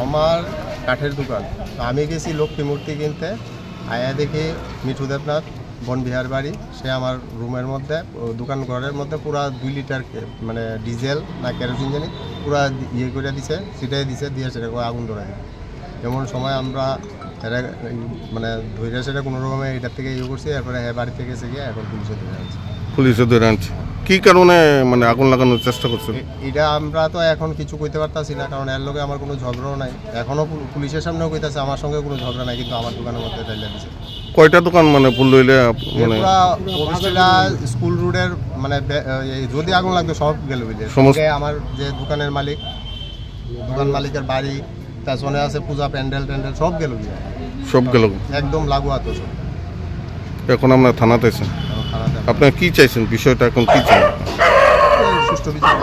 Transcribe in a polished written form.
আমার কাঠের দোকান। তো আমি গেছি লক্ষ্মী মূর্তি কিনতে, আয়া দেখি মিঠু দেবনাথ বনবিহার বাড়ি, সে আমার রুমের মধ্যে দোকান ঘরের মধ্যে পুরা 2 লিটার মানে ডিজেল না কেরোসিন জানি পুরা ইয়ে করে দিছে, ছিটাই দিছে, দিয়ে সেটা আগুন ধরে দিছে। এমন সময় আমরা মানে ধৈর্য সেটা কোনো রকমে এটার থেকে ইয়ে করছি, এরপরে বাড়ি থেকে গেছে গিয়ে এখন পুলিশে ধরে আনছে। কি কারণে মানে আগুন লাগানোর চেষ্টা করছে এটা আমরা তো এখন কিছু কইতে পারতাছি না, কারণ এর লগে আমার কোনো ঝগড়াও নাই। এখনো পুলিশের সামনেও কইতাছে আমার সঙ্গে কোনো ঝগড়া নাই, কিন্তু আমার দোকানের মধ্যে ঢাইলা দিছে। কয়টা দোকান মানে ফুল লইলে মানে স্কুল রোডের মানে যদি আগুন লাগতো সব গেল বুঝলে। আমার যে দোকানের মালিক, দোকান মালিকের বাড়ি, পেছনে আছে পূজা প্যান্ডেল ট্যান্ডেল সব গেল, একদম লাগোয়া তো সব। এখন আমরা থানাতে আছেন, আপনারা কি চাইছেন বিষয়টা এখন কি চাই? সুষ্ঠু বিচার।